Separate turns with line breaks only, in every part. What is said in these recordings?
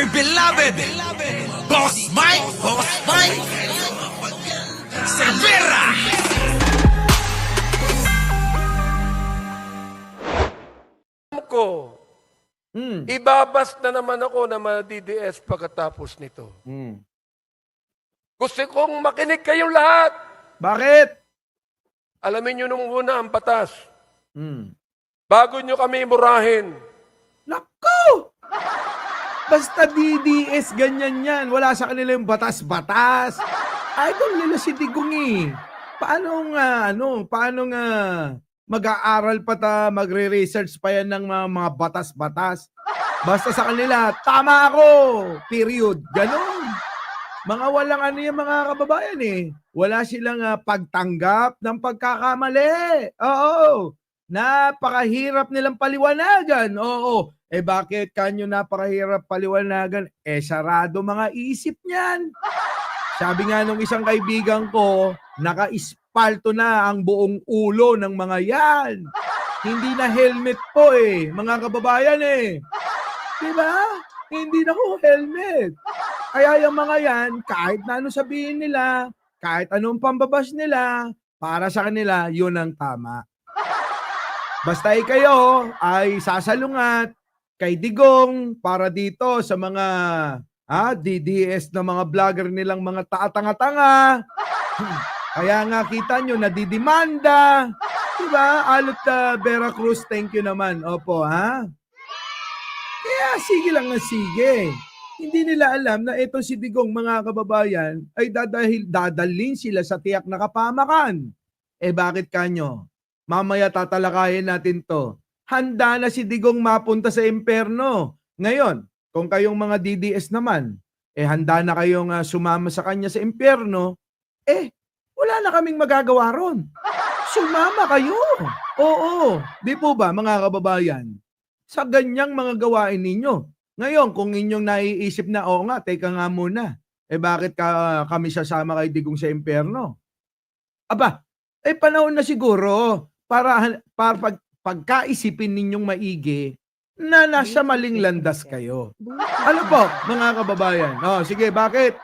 dear beloved, Boss Mike Cervera.
Ko, ibabas na naman ako na ma-DDS pagkatapos nito. Gusto kong makinig kayong lahat.
Bakit?
Alamin nyo nung una ang batas. Bago nyo kami imurahin.
Naku! Basta DDS, ganyan yan. Wala sa kanila yung batas-batas. Idol nila si Digong eh. Paano nga mag-aaral pa magre-research pa yan ng mga batas-batas. Basta sa kanila, tama ako! Period. Ganon. Mga walang yung mga kababayan eh. Wala silang pagtanggap ng pagkakamali. Oo. Napakahirap nilang paliwanagan. Oo. Bakit kanyo napakahirap paliwanagan? Sarado mga isip niyan. Sabi nga nung isang kaibigan ko, naka-ispalto na ang buong ulo ng mga yan. Hindi na helmet po mga kababayan Diba? Hindi na ko helmet. Kaya yung mga yan, kahit na ano sabihin nila, kahit anong pambabas nila, para sa kanila, yun ang tama. Basta kayo ay sasalungat kay Digong para dito sa mga DDS na mga vlogger nilang mga tatanga-tanga. Kaya nga kita nyo, nadidimanda. Diba? Alot Veracruz, thank you naman. Opo, Kaya sige lang na sige. Hindi nila alam na ito si Digong, mga kababayan, ay dadalhin sila sa tiyak na kapamakan. Bakit kanyo? Mamaya tatalakayin natin to. Handa na si Digong mapunta sa impyerno. Ngayon, kung kayong mga DDS naman, handa na kayong sumama sa kanya sa impyerno, wala na kaming magagawa ron. Sumama kayo. Oo. Di po ba, mga kababayan? Sa ganyang mga gawain ninyo. Ngayon, kung inyong naiisip na, oo nga, teka nga muna. Bakit kami sasama kay Digong sa impyerno? Aba, panahon na siguro para pagkaisipin ninyong maigi na nasa maling landas kayo. Ano po, mga kababayan? Sige, bakit?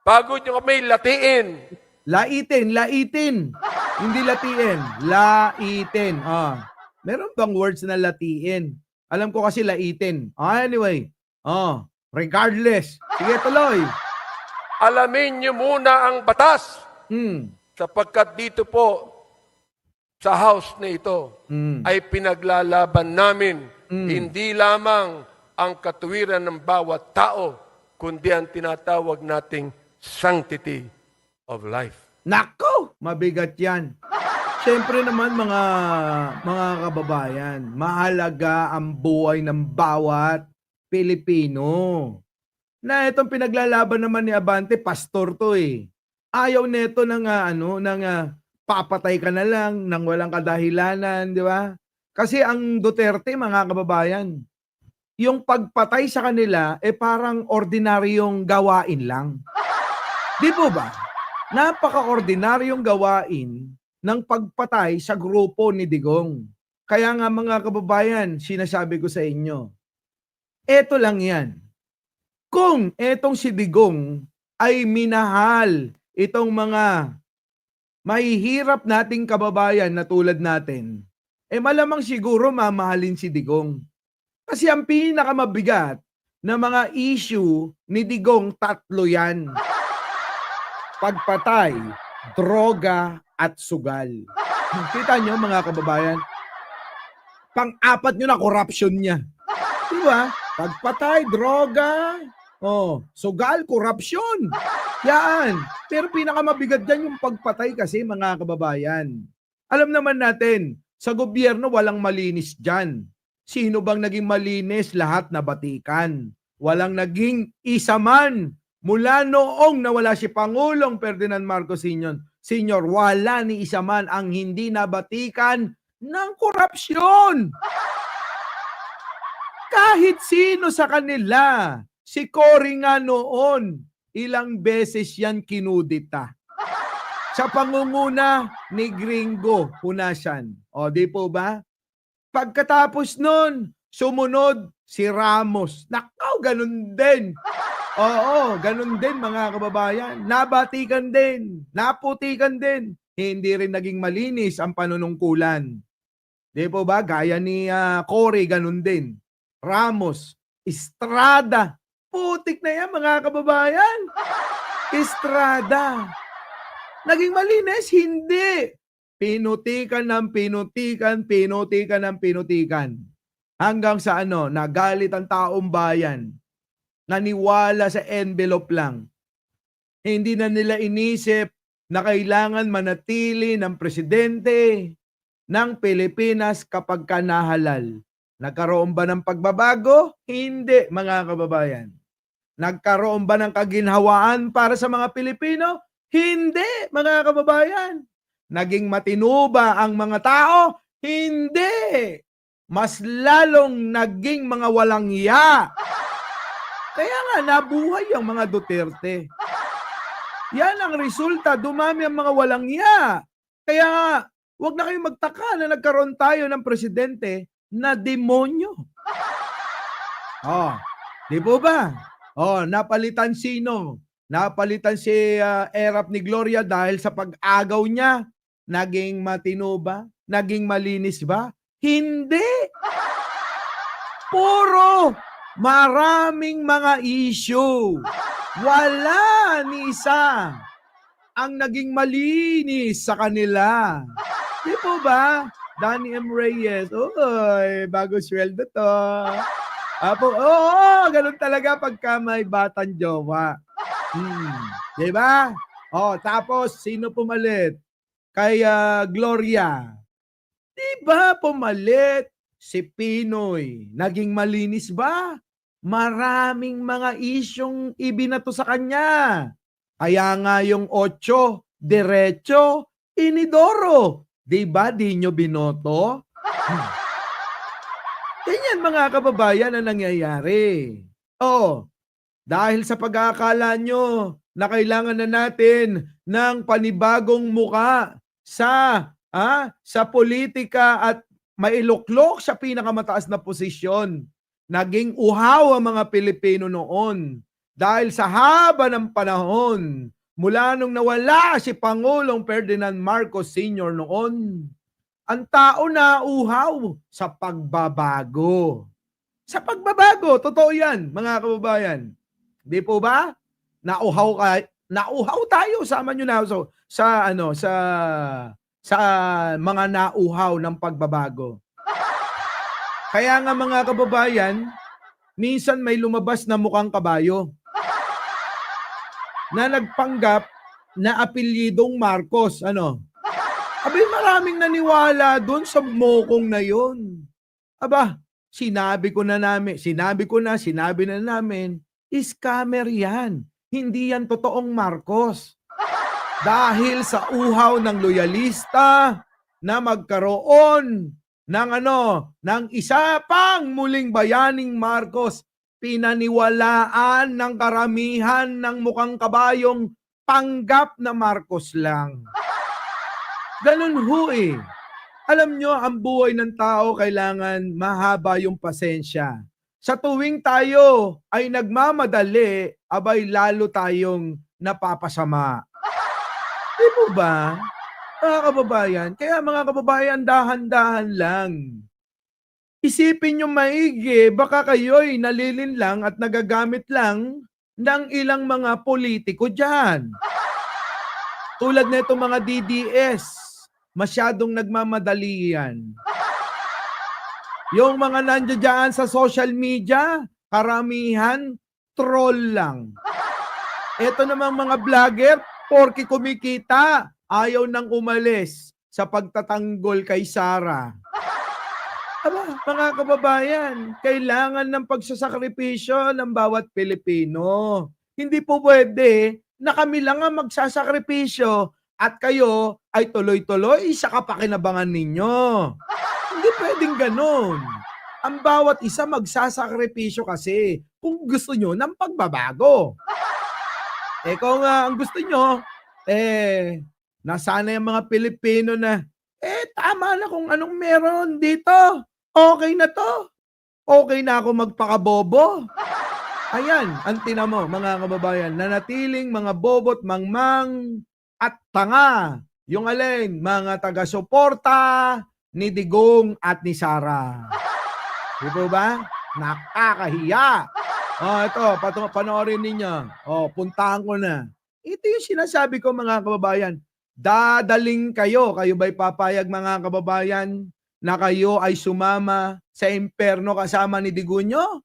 Bago nyo kami latiin.
Laitin. Hindi latiin. Laitin. Meron bang words na latiin? Alam ko kasi laitin. Anyway. Regardless. Sige, tuloy.
Alamin nyo muna ang batas. Sapagkat dito po, sa house na ito, ay pinaglalaban namin hindi lamang ang katuwiran ng bawat tao, kundi ang tinatawag nating sanctity of life.
Nako! Mabigat yan. Siyempre naman mga kababayan, mahalaga ang buhay ng bawat Pilipino. Na itong pinaglalaban naman ni Abante, pastor to Ayaw neto ng papatay ka na lang nang walang kadahilanan, di ba? Kasi ang Duterte, mga kababayan, yung pagpatay sa kanila parang ordinaryong gawain lang. Di po ba? Napaka-ordinaryong gawain ng pagpatay sa grupo ni Digong. Kaya nga mga kababayan, sinasabi ko sa inyo, eto lang yan. Kung etong si Digong ay minahal itong mga mahihirap nating kababayan na tulad natin, malamang siguro mamahalin si Digong. Kasi ang pinakamabigat na mga issue ni Digong, tatlo yan. Pagpatay, droga, at sugal. Kita nyo mga kababayan? Pang-apat nyo na corruption niya. Diba? Pagpatay, droga, sugal, corruption. Yan. Pero pinakamabigat dyan yung pagpatay kasi, mga kababayan. Alam naman natin, sa gobyerno walang malinis dyan. Sino bang naging malinis? Lahat na batikan. Walang naging isa man. Mula noong nawala si Pangulong Ferdinand Marcos Sr., wala ni isa man ang hindi nabatikan ng korupsyon. Kahit sino sa kanila. Si Cory nga noon, ilang beses yan kinudita. Sa pangunguna ni Gringo Hunasan. Di po ba? Pagkatapos nun, sumunod si Ramos. Nakaw, ganun din. Oo, ganun din mga kababayan. Nabatikan din, naputikan din. Hindi rin naging malinis ang panunungkulan. Di po ba? Gaya ni Cory, ganun din. Ramos, Estrada. Putik na yan mga kababayan. Estrada. Naging malinis? Hindi. Pinutikan ng pinutikan, pinutikan ng pinutikan. Hanggang sa nagalit ang taong bayan. Naniwala sa envelope lang. Hindi na nila inisip na kailangan manatili ng presidente ng Pilipinas kapag nahalal. Nagkaroon ba ng pagbabago? Hindi, mga kababayan. Nagkaroon ba ng kaginhawaan para sa mga Pilipino? Hindi, mga kababayan. Naging matino ba ang mga tao? Hindi. Mas lalong naging mga walang iya. Kaya nga, nabuhay ang mga Duterte. Yan ang resulta, dumami ang mga walang iya. Kaya nga, huwag na kayong magtaka na nagkaroon tayo ng presidente na demonyo. Di po ba? Napalitan sino? Napalitan si Erap ni Gloria dahil sa pag-agaw niya. Naging matino ba? Naging malinis ba? Hindi! Puro maraming mga issue. Wala ni isa ang naging malinis sa kanila. Di po ba? Danny M. Reyes. Oy, bago sweldo to. Ganun talaga pagka may batang jowa. Di ba? Tapos, sino pumalit? Kay Gloria. Di ba pumalit si Pinoy? Naging malinis ba? Maraming mga isyong ibinato sa kanya. Kaya nga yung 8, diretso, inidoro. Di ba di nyo binoto? Ganyan mga kababayan ang nangyayari. Dahil sa pag-aakala nyo na kailangan na natin ng panibagong muka sa politika at mailuklok sa pinakamataas na posisyon. Naging uhaw ang mga Pilipino noon dahil sa haba ng panahon mula nung nawala si Pangulong Ferdinand Marcos Sr. noon. Ang tao na uhaw sa pagbabago. Sa pagbabago, totoo yan mga kababayan. Di po ba? Nauhaw tayo, sama nyo na sa mga nauhaw ng pagbabago. Kaya nga mga kababayan, minsan may lumabas na mukhang kabayo na nagpanggap na apelyidong Marcos. Abay, maraming naniwala doon sa mokong na yun. Sinabi na namin, scammer yan. Hindi yan totoong Marcos. Dahil sa uhaw ng loyalista na magkaroon ng isa pang muling bayaning Marcos, pinaniwalaan ng karamihan ng mukhang kabayong panggap na Marcos lang. Ganun ho eh. Alam nyo, ang buhay ng tao kailangan mahaba yung pasensya. Sa tuwing tayo ay nagmamadali, abay lalo tayong napapasama. Di po ba? Mga kababayan, kaya mga kababayan, dahan-dahan lang. Isipin nyo maigi, baka kayo'y nalilinlang at nagagamit lang ng ilang mga politiko dyan. Tulad nito mga DDS, masyadong nagmamadali yan. Yung mga nandiyan dyan sa social media, karamihan, troll lang. Ito namang mga vlogger, porke kumikita, ayaw nang umalis sa pagtatanggol kay Sara. Mga kababayan, kailangan ng pagsasakripisyo ng bawat Pilipino. Hindi po pwede na kami lang ang magsasakripisyo at kayo ay tuloy-tuloy sa kapakinabangan ninyo. Hindi pwedeng ganun. Ang bawat isa magsasakripisyo kasi kung gusto nyo ng pagbabago. Kung ang gusto nyo, nasana yung mga Pilipino na, tama na kung anong meron dito. Okay na to. okay na ako magpakabobo. Ayan, ang tinamo, mga kababayan, nanatiling mga bobot, mangmang, at tanga. Yung alin, mga taga-suporta ni Digong at ni Sara. Di ba? Nakakahiya. Ito, panoorin ninyo. Puntahan ko na. Ito yung sinasabi ko, mga kababayan. Dadaling kayo. Kayo ba'y papayag, mga kababayan, na kayo ay sumama sa imperno kasama ni Digunyo?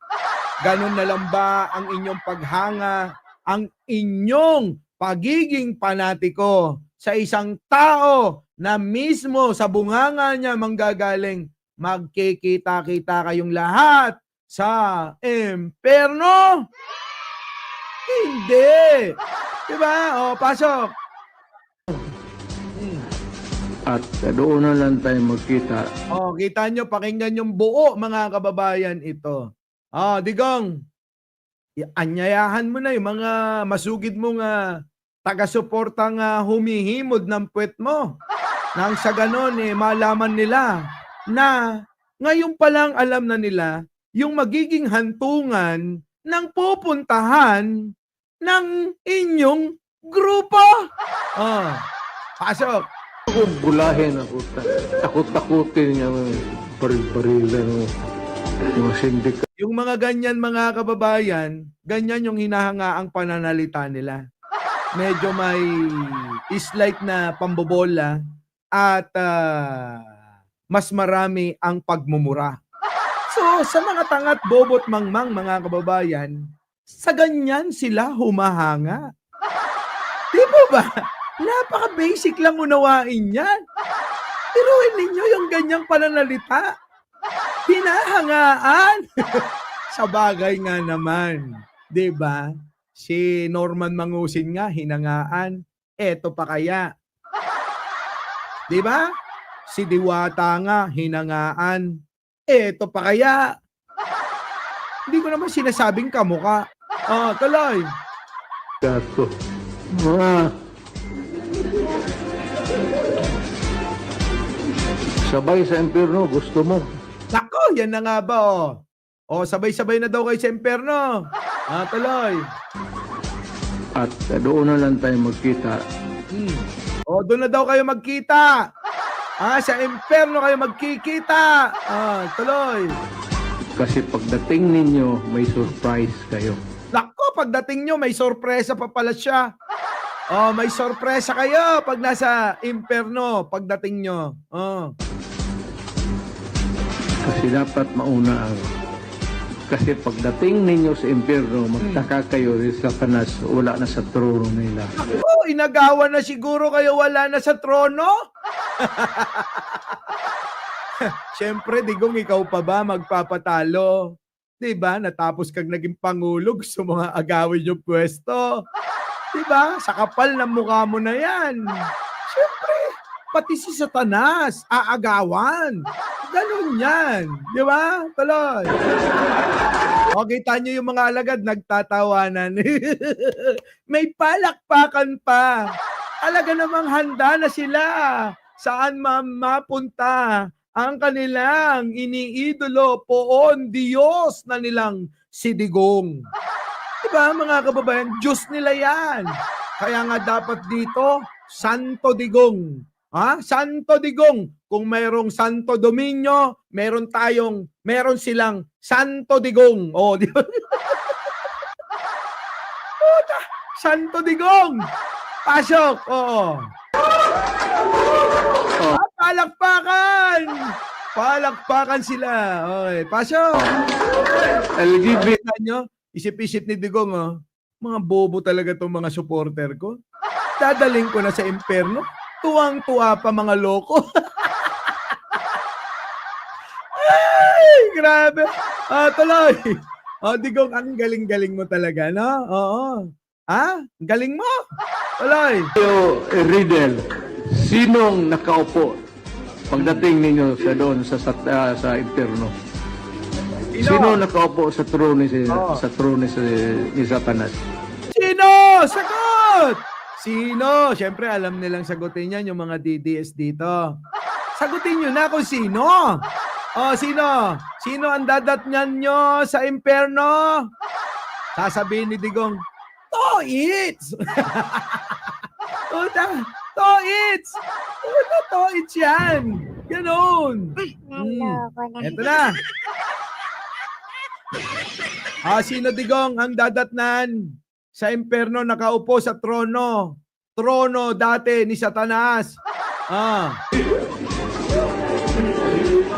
Ganun na lang ba ang inyong paghanga, ang inyong pagiging panatiko sa isang tao na mismo sa bunganga niya manggagaling? Magkikita-kita kayong lahat sa imperno? Hindi. Diba? Pasok.
At doon na lang tayo magkita.
Kita nyo, pakinggan yung buo, mga kababayan, ito. Digong, anyayahan mo na yung mga masugid mong taga-suportang humihimod ng puwet mo. Nang sa ganon, malaman nila na ngayon pa lang alam na nila yung magiging hantungan ng pupuntahan ng inyong grupo. Pasok.
Ako bulahin ako. Takot-takutin niya baril-barilan mga sindika.
Yung mga ganyan, mga kababayan, ganyan yung hinahangaang pananalita nila. Medyo may slight na pambobola at mas marami ang pagmumura. So, sa mga tangat, bobot, mangmang, mga kababayan, sa ganyan sila humahanga. Di ba ba? Napaka-basic lang unawain yan. Tiruin ninyo yung ganyang pananalita. Hinahangaan. Sa bagay nga naman. Di ba? Si Norman Mangusin nga, hinangaan. Eto pa kaya. Di ba? Si Diwata nga, hinangaan. Eto pa kaya. Hindi ko naman sinasabing kamuka. Tuloy.
Gato. Sabay sa impyerno, gusto mo.
Nako, yan na nga ba, sabay-sabay na daw kayo sa imperno. Tuloy.
At doon na lang tayo magkita.
Doon na daw kayo magkita. Sa imperno kayo magkikita. Tuloy.
Kasi pagdating ninyo, may surprise kayo.
Nako, pagdating nyo, may sorpresa pa pala siya. May sorpresa kayo pag nasa imperno, pagdating nyo.
Kasi dapat mauna ang... Kasi pagdating ninyo sa impyerno, magtaka kayo sa Satanas, wala na sa trono nila.
Inagawan na siguro kayo wala na sa trono? Siyempre, Digong, ikaw pa ba magpapatalo? Diba? Natapos kang naging pangulo, gusto mo nga agawin yung pwesto. Diba? Sa kapal ng mukha mo na yan. Siyempre, pati si Satanas, aagawan. Ganun yan. Di ba? Tuloy. Kita nyo yung mga alagad, nagtatawanan. May palakpakan pa. Talaga namang handa na sila. Saan mapunta ang kanilang iniidolo, poon, Diyos na nilang si Digong. Diba, mga kababayan? Diyos nila yan. Kaya nga dapat dito, Santo Digong. Santo Digong. Kung mayroong Santo Dominio, meron silang Santo Digong. Di ba? Santo Digong. Pasok. Palakpakan. Palakpakan sila. Okay, pasok.
LGBT.
Nyo, isip-isip ni Digong, mga bobo talaga itong mga supporter ko. Dadaling ko na sa imperno. Tuwang-tuwa pa mga loko. Ay, grabe. Tuloy. Digong, ang galing-galing mo talaga, no? Oo. Galing mo. Tuloy.
Riddle, sinong nakaupo pagdating ninyo sa doon sa impyerno? Sino nakaupo sa trono ni Satanas?
Sino? Sagot! Sino? Siyempre, alam nilang sagutin yan yung mga DDS dito. Sagutin nyo na kung sino. Oh, sino? Sino ang dadatnyan nyo sa impyerno? Sasabihin ni Digong, Toits! Puta, Toits! Puta, Toits yan! Ganon! Eto na. Sino Digong ang dadatnan sa impyerno nakaupo sa trono? Trono dati ni Satanas.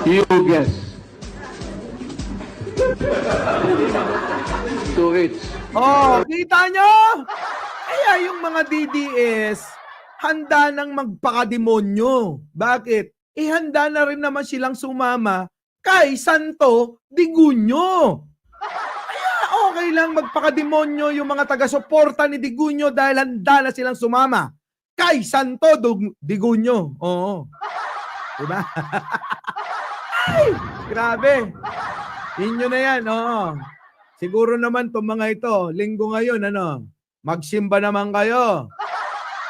You guess. To it.
Oh, kita nyo? Kaya yung mga DDS, handa nang magpakademonyo. Bakit? Handa na rin naman silang sumama kay Santo Digunyo. Kaya okay lang magpakademonyo yung mga taga-suporta ni Digunyo dahil handa na silang sumama kay Santo Digunyo. Oo. Diba? Ay, grabe. Inyo na yan, oo. Siguro naman itong mga ito, linggo ngayon, magsimba naman kayo.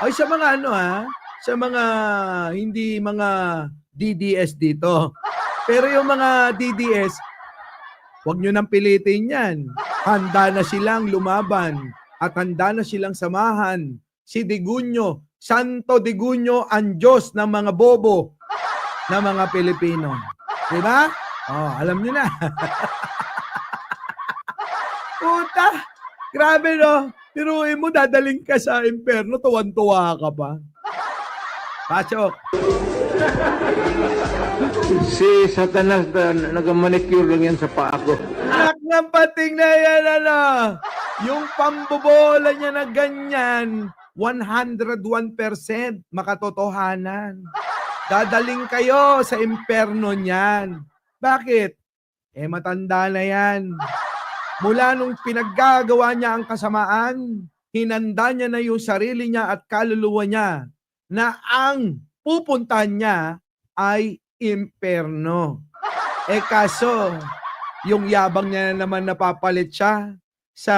Ay, sa mga sa mga hindi mga DDS dito. Pero yung mga DDS, huwag nyo nang pilitin yan. Handa na silang lumaban at handa na silang samahan si Digunyo, Santo Digunyo, ang Diyos ng mga bobo na mga Pilipino. Diba? Oh, alam nyo na. Puta, grabe no. Piruin mo, dadaling ka sa impyerno, tuwan-tuwa ka pa. Pasok.
Si Satanas nag-manicure lang yan sa paa ko.
Anak ng pating na yan, yung pambobola niya na ganyan, 101% makatotohanan. Dadaling kayo sa impyerno niyan. Bakit? Matanda na yan. Mula nung pinaggagawa niya ang kasamaan, hinanda niya na yung sarili niya at kaluluwa niya na ang pupuntahan niya ay impyerno. Kaso, yung yabang niya naman napapalit siya sa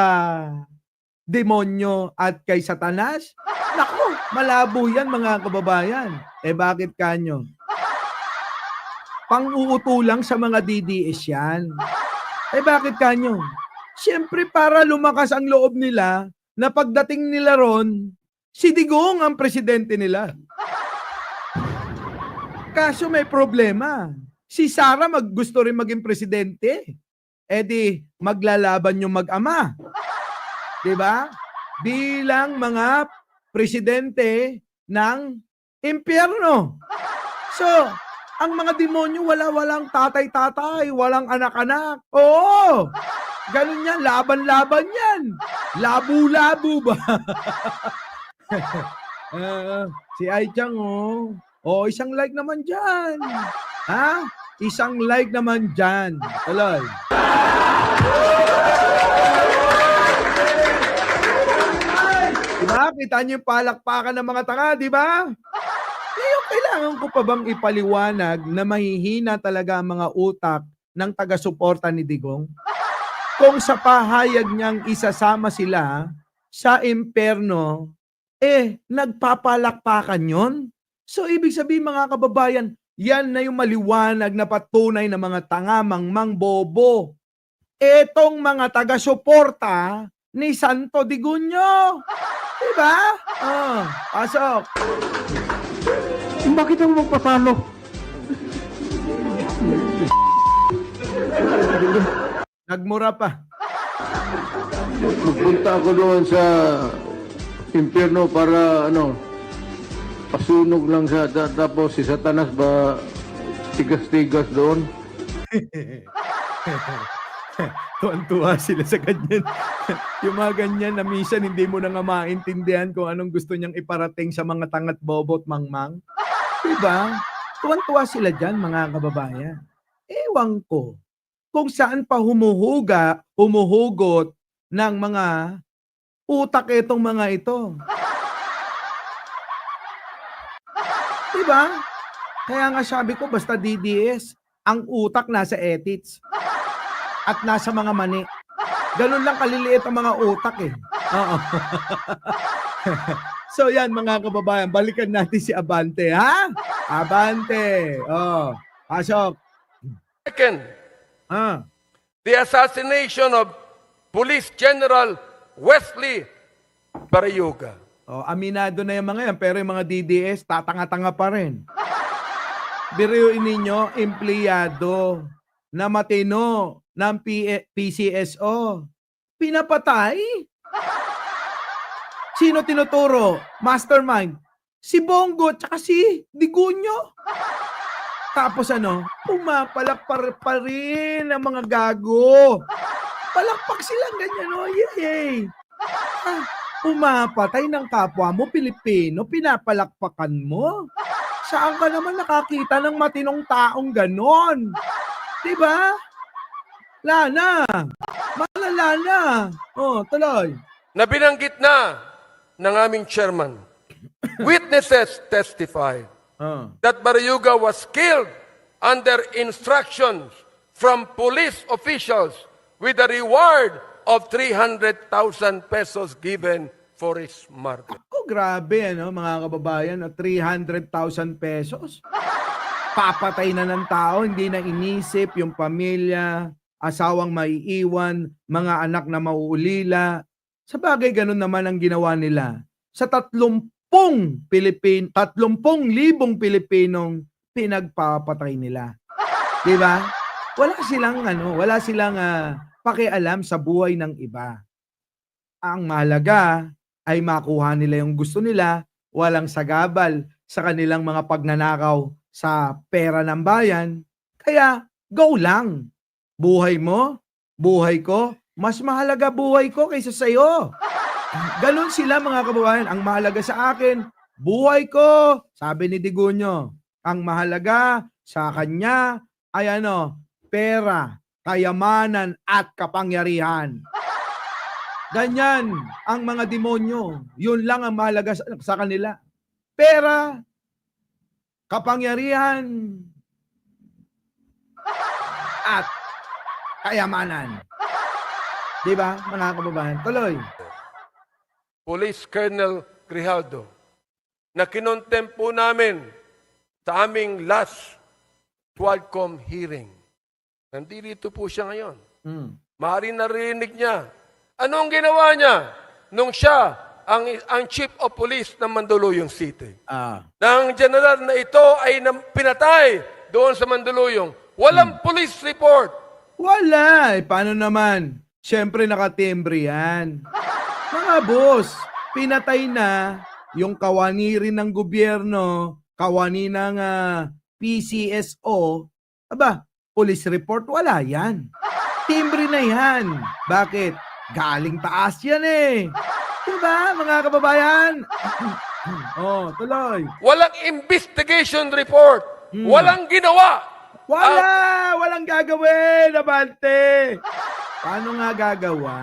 demonyo at kay Satanas. Naku, malabo yan mga kababayan. Bakit kanyo? Pang-uuto lang sa mga DDS yan. Bakit kanyo? Siyempre para lumakas ang loob nila na pagdating nila ron, si Digong ang presidente nila. Kaso may problema. Si Sara gusto rin maging presidente. Di maglalaban yung mag-ama. Diba? Bilang mga presidente ng impyerno. So, ang mga demonyo walang tatay-tatay, walang anak-anak. Oo! Ganun yan, laban-laban yan. Labo-labo ba? Si Aichang, isang like naman dyan. Ha? Isang like naman dyan. Tuloy. Diba? Kita niyo yung palakpakan ng mga tanga, diba? Ngayon, kailangan ko pa bang ipaliwanag na mahihina talaga ang mga utak ng taga-suporta ni Digong? Kung sa pahayag niyang isasama sila sa impyerno, nagpapalakpakan yon. So, ibig sabihin mga kababayan, yan na yung maliwanag na patunay ng mga tangamang bobo. Etong mga taga-suporta ni Santo Digunyo. Diba? Pasok.
Bakit ako magpatalo?
Nagmura pa.
Magpunta ako doon sa impyerno para pasunog lang siya. Tapos si Satanas ba tigas-tigas doon?
Tuwan-tuwa sila sa ganyan. Yung mga ganyan na minsan hindi mo na nga maintindihan kung anong gusto niyang iparating sa mga tangat bobot mangmang. Diba? Tuwan-tuwa sila dyan mga kababayan. Ewan ko kung saan pa humuhugot ng mga utak itong mga ito. Diba? Kaya nga sabi ko, basta DDS, ang utak nasa ethics at nasa mga mani. Ganun lang kaliliit ang mga utak Oo. So yan mga kababayan, balikan natin si Abante, ha? Abante. Pasok.
Second,
Ah.
the assassination of Police General Wesley Barayuga.
Oh, aminado na yung mga yan, pero yung mga DDS, tatanga-tanga pa rin. Biruin ninyo, empleyado na matino ng PCSO. Pinapatay? Sino tinuturo? Mastermind? Si Bongo tsaka si Digunyo. Tapos ano, pumapalak pa rin ang mga gago. Palakpak silang ganyan, oh, yay! Pumapatay ng kapwa mo, Pilipino, pinapalakpakan mo. Saan ka naman nakakita ng matinong taong ganon? Diba? Lana. Malala na. Oh, tuloy.
Na binanggit na ng aming chairman. Witnesses testify that Barayuga was killed under instructions from police officials with a reward of 300,000 pesos given for his murder.
Oh, grabe, ano, mga kababayan, 300,000 pesos. Papatay na ng tao, hindi na inisip yung pamilya, asawang maiiwan, mga anak na mauulila. Sa bagay, ganun naman ang ginawa nila sa 30,000 Pilipinong pinagpapatay nila. Di ba? Wala silang pakialam sa buhay ng iba. Ang mahalaga ay makuha nila yung gusto nila, walang sagabal sa kanilang mga pagnanakaw sa pera ng bayan. Kaya, go lang. Buhay mo, buhay ko, mas mahalaga buhay ko kaysa sa'yo. Ganon sila mga kababayan. Ang mahalaga sa akin, buhay ko, sabi ni Digunyo. Ang mahalaga sa kanya ay pera, kayamanan at kapangyarihan. Ganyan ang mga demonyo. Yun lang ang mahalaga sa kanila. Pera, kapangyarihan, at kayamanan. Diba, mga kababayan? Tuloy.
Police Colonel Grijaldo, na kinontempo namin sa aming last Quadcom hearing. Nandito po siya ngayon. Maaari narinig niya. Anong ginawa niya nung siya ang Chief of Police ng Mandaluyong City? Nang general na ito ay pinatay doon sa Mandaluyong. Walang police report.
Wala. Paano naman? Siyempre nakatimbre yan. Mga boss, pinatay na yung kawani rin ng gobyerno, kawani ng PCSO. Aba, police report, wala yan. Timbre na yan. Bakit? Galing taas yan eh. Diba, mga kababayan? Oh, tuloy.
Walang investigation report. Walang ginawa.
Walang gagawin, Abante. Paano nga gagawa?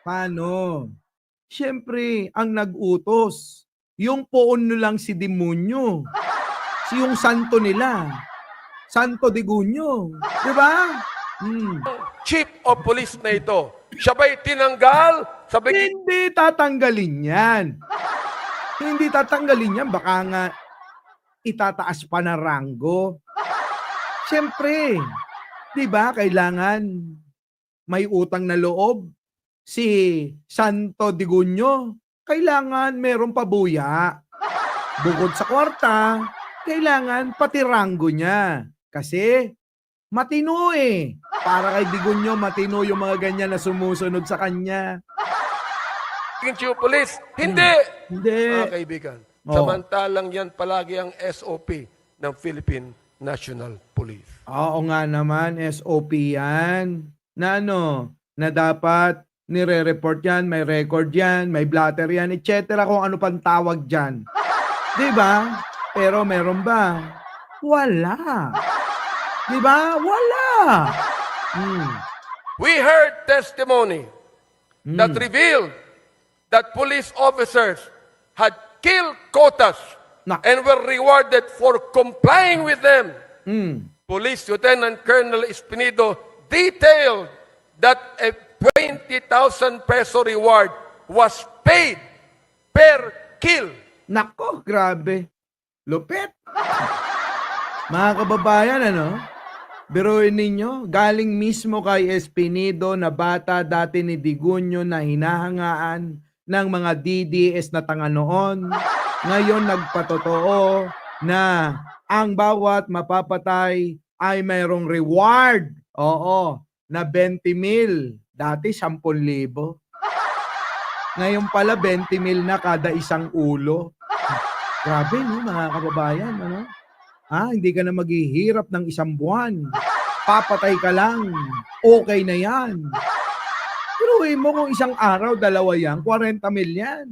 Paano? Siyempre, ang nag-utos, yung poon lang si demonyo. Yung santo nila. Santo Digunyo. Diba?
Chief of Police na ito. Siya ba'y tinanggal?
Hindi tatanggalin yan. Hindi tatanggalin yan. Baka nga itataas pa na ranggo. Siyempre, di ba, kailangan may utang na loob. Si Santo Digunyo, kailangan meron pa buya. Bukod sa kwarta, kailangan pati ranggo niya. Kasi matino eh. Para kay Digunyo, matino yung mga ganyan na sumusunod sa kanya.
Chief of Police? Hindi.
Hindi.
Mga kaibigan, samantalang yan palagi ang SOP ng Philippine National Police.
Oo nga naman, SOP yan. Na na dapat nire-report yan, may record yan, may blatter yan, etc. Kung ano pang tawag dyan. Diba? Pero meron ba? Wala. Diba? Wala.
We heard testimony that revealed that police officers had killed quotas and were rewarded for complying with them. Police Lieutenant Colonel Espinido detailed that a 20,000 peso reward was paid per kill.
Nako, grabe. Lupit. Mga kababayan, Biruin ninyo, galing mismo kay Espinido na bata dati ni Digunyo na hinahangaan ng mga DDS na tanga noon. Ngayon nagpatotoo na ang bawat mapapatay ay mayroong reward. Oo, na 20,000. Dati 10,000. Ngayon pala 20,000 na kada isang ulo. Grabe no mga kababayan, ano? Hindi ka na maghihirap ng isang buwan. Papatay ka lang. Okay na yan. Piruin mo kung isang araw, dalawa yan, 40,000 yan.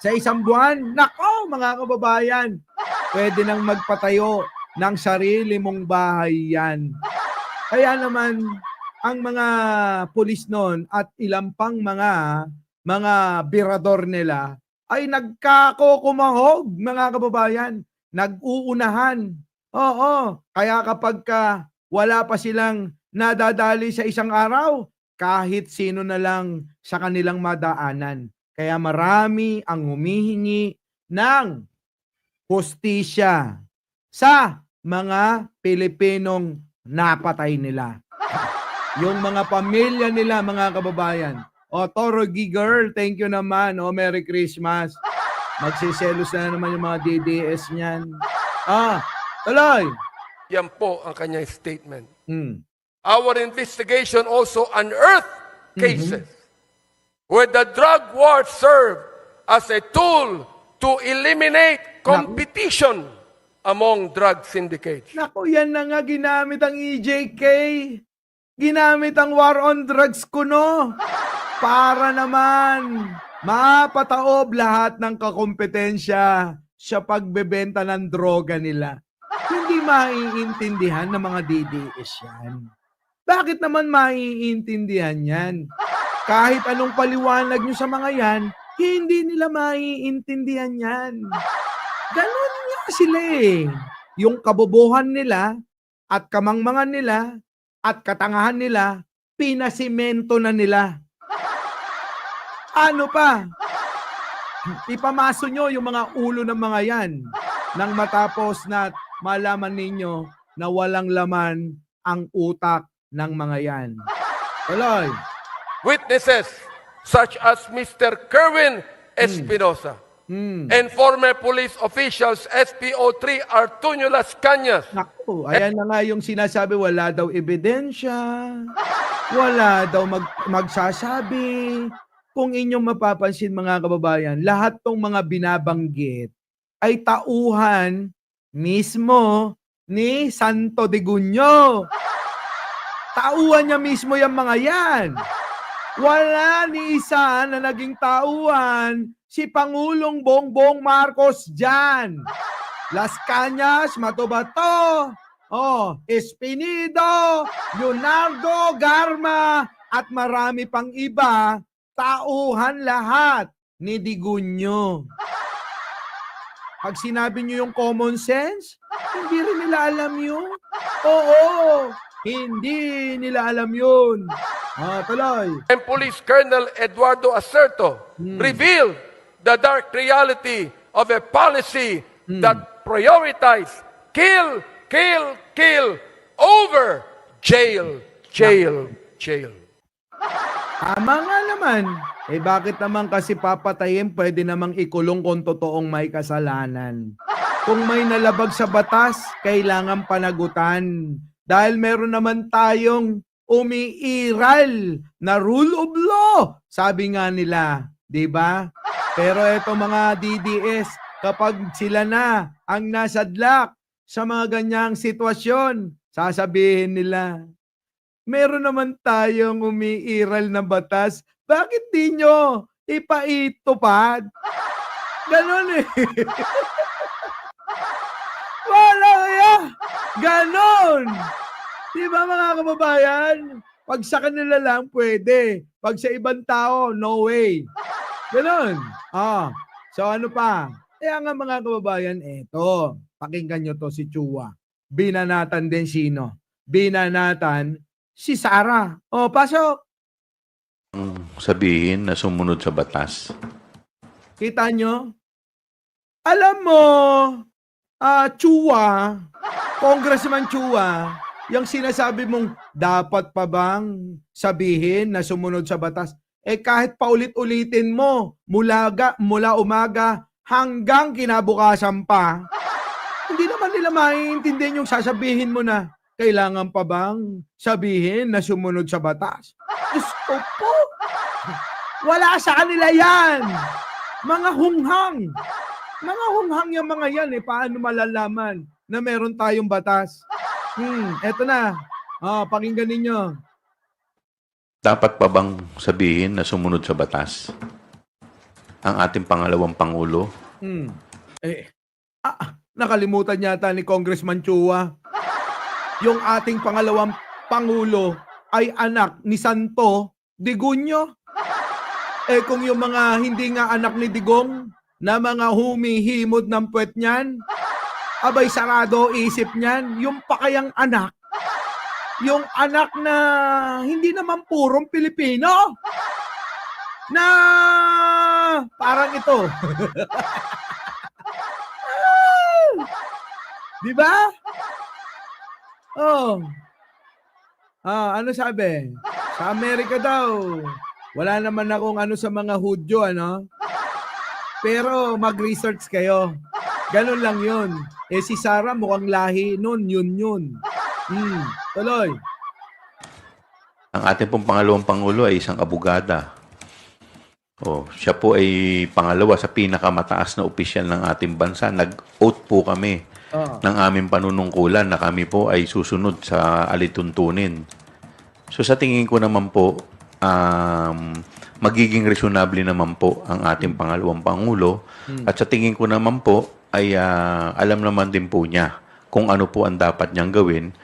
Sa isang buwan, nako mga kababayan, pwede nang magpatayo ng sarili mong bahay yan. Kaya naman, ang mga pulis noon at ilang pang mga birador nila ay nagkakukumahog mga kababayan. Nag-uunahan. Oo. Kaya kapag wala pa silang nadadali sa isang araw, kahit sino na lang sa kanilang madaanan. Kaya marami ang humihingi ng hustisya sa mga Pilipinong napatay nila. Yung mga pamilya nila, mga kababayan. Torogi girl, thank you naman. Merry Christmas. Magsiselos na naman yung mga DDS niyan. Tuloy.
Yan po ang kanyang statement. Our investigation also unearthed cases where the drug war served as a tool to eliminate competition among drug syndicates.
Naku, yan na nga ginamit ang EJK. Ginamit ang war on drugs kuno. Para naman mapataob lahat ng kakompetensya sa pagbebenta ng droga nila. Hindi maiintindihan ng mga DDS yan. Bakit naman maiintindihan yan? Kahit anong paliwanag nyo sa mga yan, hindi nila maiintindihan yan. Ganon nga sila eh. Yung kabobohan nila at kamangmangan nila at katangahan nila, pinasimento na nila. Ano pa? Ipamaso nyo yung mga ulo ng mga yan nang matapos na malaman ninyo na walang laman ang utak ng mga yan. Tuloy.
Witnesses such as Mr. Kerwin Espinosa and former police officials SPO3 Artunio Las Cañas.
Naku, ayan na nga yung sinasabi, wala daw ebidensya, wala daw magsasabi. Kung inyong mapapansin mga kababayan, lahat tong mga binabanggit ay tauhan mismo ni Santo Digunyo. Tauhan niya mismo yung mga yan. Wala ni isa na naging tauhan si Pangulong Bongbong Marcos dyan. Las Cañas, Matobato, Espinido, Leonardo Garma, at marami pang iba, tauhan lahat ni Digunyo. Pag sinabi nyo yung common sense, hindi rin nila alam yun. Oo, hindi nila alam yun. Tuloy.
And Police Colonel Eduardo Acerto revealed the dark reality of a policy that prioritized kill, kill, kill over jail, jail, jail.
Tama nga naman. Bakit naman kasi papatayin, pwede namang ikulong kung totoong may kasalanan. Kung may nalabag sa batas, kailangan panagutan. Dahil meron naman tayong umiiral na rule of law. Sabi nga nila, di ba? Pero eto mga DDS, kapag sila na ang nasadlak sa mga ganyang sitwasyon, sasabihin nila, meron naman tayong umiiral na batas. Bakit di nyo ipaitupad? Ganon eh. Wala kaya. Ganon. Diba mga kababayan? Pag sa kanila lang, pwede. Pag sa ibang tao, no way. Ganon. So ano pa? Kaya nga mga kababayan, eto. Pakinggan nyo to si Chua. Binanatan din sino? Binanatan si Sara. Pasok.
Sabihin na sumunod sa batas.
Kita nyo? Alam mo, Chua, Congressman Chua, Yung sinasabi mong dapat pa bang sabihin na sumunod sa batas? Kahit paulit-ulitin mo mula umaga hanggang kinabukasan pa, hindi naman nila maiintindihan yung sasabihin mo na kailangan pa bang sabihin na sumunod sa batas? Diyos ko po! Wala sa kanila yan! Mga hunghang! Mga hunghang yung mga yan Paano malalaman na meron tayong batas? Eto na. Pakinggan ninyo.
Dapat pa bang sabihin na sumunod sa batas? Ang ating pangalawang Pangulo?
Nakalimutan yata ni Congressman Chua. Yung ating pangalawang Pangulo ay anak ni Santo Digunyo. Kung yung mga hindi nga anak ni Digong na mga humihimod ng puwet niyan, abay sarado isip niyan, yung pakayang anak, yung anak na hindi naman purong Pilipino, na parang ito. Di ba? Ano sabi? Sa Amerika daw, wala naman akong ano sa mga Hudyo, pero mag-research kayo. Ganun lang yun. Si Sarah mukhang lahi nun, yun. Tuloy.
Ang ating pong pangalawang Pangulo ay isang abogada. Siya po ay pangalawa sa pinakamataas na opisyal ng ating bansa. Nag-oath po kami ng aming panunungkulan na kami po ay susunod sa alituntunin. So sa tingin ko naman po, magiging reasonable naman po ang ating pangalawang Pangulo. At sa tingin ko naman po, ay alam naman din po niya kung ano po ang dapat niyang gawin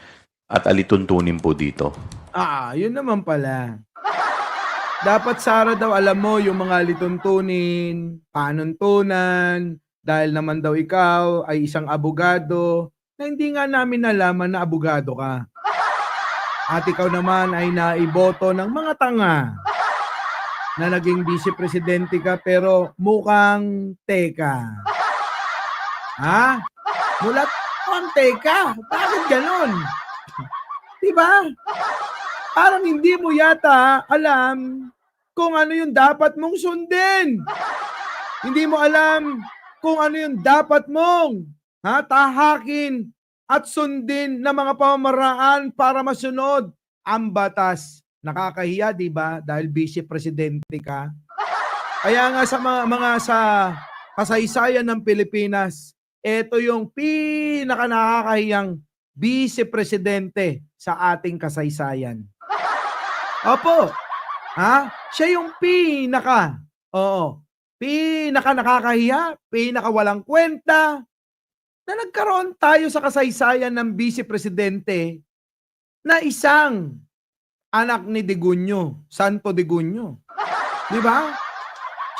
at alituntunin po dito.
Yun naman pala. Dapat, Sara, daw alam mo yung mga lituntunin, panuntunan, dahil naman daw ikaw ay isang abogado na hindi nga namin nalaman na abogado ka. At ikaw naman ay naiboto ng mga tanga na naging vice-presidente ka pero mukhang teka. Mulat mukhang teka. Bakit ganon? Diba? Parang hindi mo yata alam kung ano yung dapat mong sundin. Hindi mo alam kung ano yung dapat mong tahakin at sundin na mga pamamaraan para masunod ang batas. Nakakahiya, di ba? Dahil vice-presidente ka. Kaya nga sa mga sa kasaysayan ng Pilipinas, ito yung pinaka-nakakahiyang vice-presidente sa ating kasaysayan. Opo. Siya yung pinaka-nakakahiya, pinaka-walang kwenta, na nagkaroon tayo sa kasaysayan ng vice-presidente na isang anak ni Digunyo, Santo Digunyo. Di ba?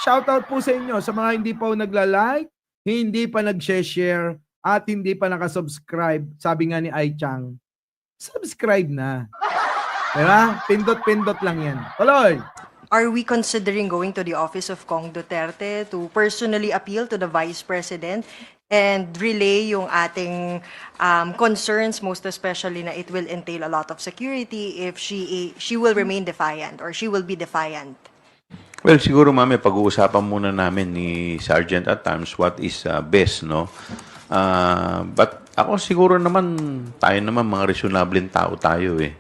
Shoutout po sa inyo sa mga hindi pa nagla-like, hindi pa nag-share, at hindi pa nakasubscribe. Sabi nga ni Ai Chang, subscribe na. Diba? Pindot-pindot lang yan. Tuloy!
Are we considering going to the office of Kong Duterte to personally appeal to the Vice President and relay yung ating concerns, most especially na it will entail a lot of security if she will remain defiant or she will be defiant?
Well, siguro mami, pag-uusapan muna namin ni Sergeant at times what is best, no? But ako siguro naman, tayo naman mga reasonable tao tayo 'di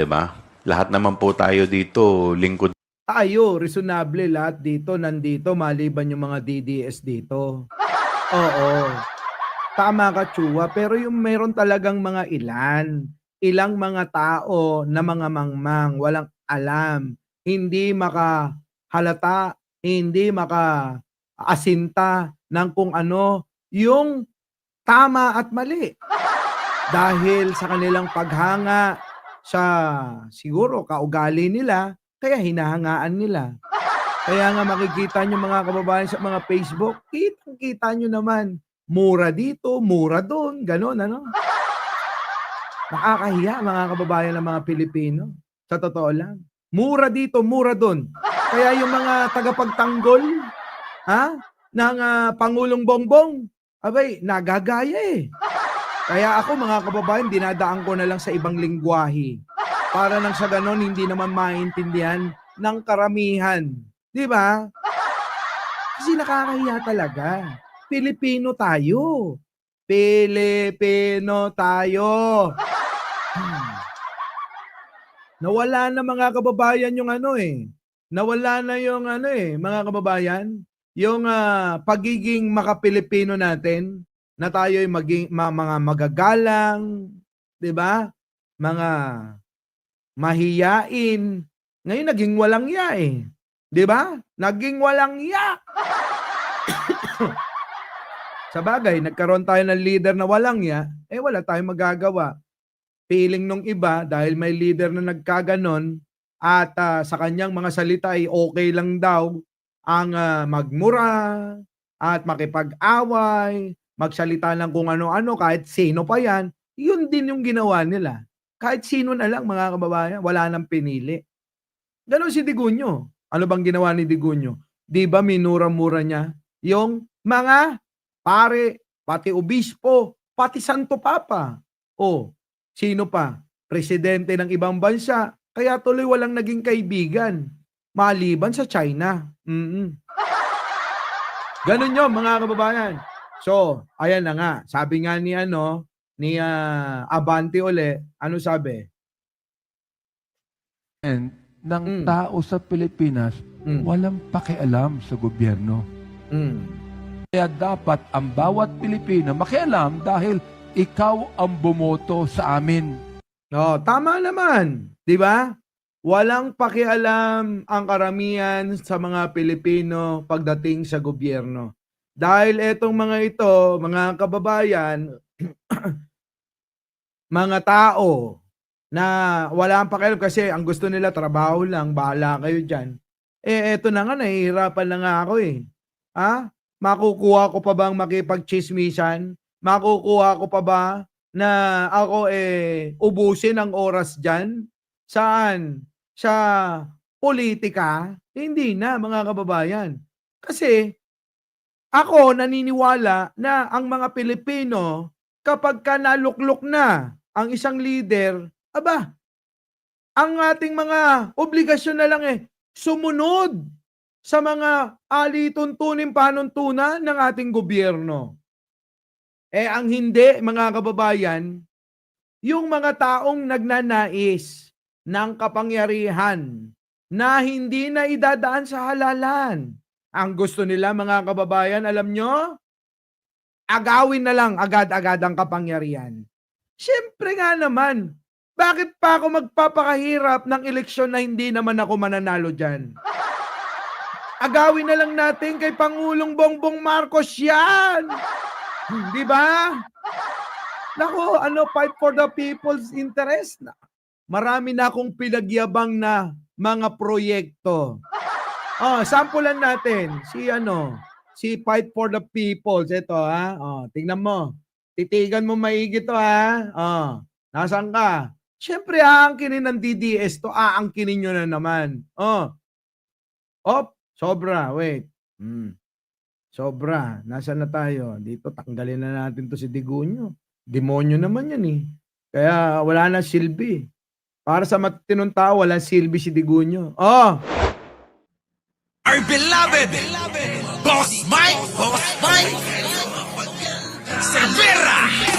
ba? Lahat naman po tayo dito, lingkod.
Tayo, reasonable lahat dito, nandito, maliban yung mga DDS dito. Oo. Tama ka, Chua, pero yung meron talagang mga ilang mga tao na mga mangmang, walang alam, hindi makahalata, hindi makaasinta ng kung ano yung tama at mali. Dahil sa kanilang paghanga sa siguro kaugali nila, kaya hinahangaan nila. Kaya nga makikita nyo mga kababayan sa mga Facebook, kitang-kita nyo naman, mura dito, mura doon, gano'n, Nakakahiya mga kababayan ng mga Pilipino. Sa totoo lang. Mura dito, mura doon. Kaya yung mga tagapagtanggol, ng Pangulong Bongbong, abay, nagagaya Kaya ako mga kababayan, dinadaan ko na lang sa ibang lingwahe. Para nang sa ganon, hindi naman maintindihan ng karamihan. Di ba? Kasi nakakahiya talaga. Pilipino tayo. Pilipino tayo. Nawala na mga kababayan yung Nawala na yung mga kababayan. Yung pagiging makapilipino natin na tayo ay mga magagalang, 'di ba? Mga mahiyain. Ngayon naging walang ya 'Di ba? Naging walang ya. Sa bagay, nagkaroon tayo ng leader na walang ya, wala tayong magagawa. Feeling nung iba dahil may leader na nagkaganon at sa kanyang mga salita ay okay lang daw ang magmura at makipag-away, magsalita lang kung ano-ano kahit sino pa yan. Yun din yung ginawa nila. Kahit sino na lang mga kababayan, wala nang pinili. Ganon si Digunyo. Ano bang ginawa ni Digunyo? Di ba minura-mura niya yung mga pare, pati obispo, pati Santo Papa. O, sino pa? Presidente ng ibang bansa. Kaya tuloy walang naging kaibigan. Maliban sa China. Ganun yun, mga kababayan. So, ayan na nga. Sabi nga ni Abante uli, ano sabi?
Ng tao sa Pilipinas, walang pakialam sa gobyerno. Kaya dapat ang bawat Pilipino makialam dahil ikaw ang bumoto sa amin.
Oh, tama naman, 'di ba? Walang pakialam ang karamihan sa mga Pilipino pagdating sa gobyerno. Dahil etong mga ito, mga kababayan, mga tao na walang pakialam kasi ang gusto nila trabaho lang, bahala kayo diyan. Eto na nga, nahihirapan na nga ako Makukuha ko pa bang makipagchismisan? Makukuha ko pa ba na ako ubusin ang oras dyan? Saan? Sa politika? Hindi na, mga kababayan. Kasi ako naniniwala na ang mga Pilipino kapag ka naluklok na ang isang leader, ang ating mga obligasyon na lang sumunod sa mga alituntunin panuntunan ng ating gobyerno. Ang hindi, mga kababayan, yung mga taong nagnanais ng kapangyarihan na hindi na idadaan sa halalan. Ang gusto nila, mga kababayan, alam nyo? Agawin na lang agad-agad ang kapangyarihan. Siyempre nga naman, bakit pa ako magpapakahirap ng eleksyon na hindi naman ako mananalo dyan? Agawin na lang natin kay Pangulong Bongbong Marcos yan. Di ba? Nako, fight for the people's interest. Marami na akong pinagyabang na mga proyekto. Sampulan natin. Si Fight for the Peoples. Ito, tingnan mo. Titigan mo maigi to, nasaan ka? Siyempre, aangkinin ng DDS to. Aangkinin nyo na naman. Sobra. Wait. Sobra. Nasaan na tayo? Dito, tanggalin na natin to si Digunyo. Demonyo naman yan Kaya wala na silbi. Para sa matinong tao, walang silbi si Digunyo.
Our beloved Boss Mike Cervera.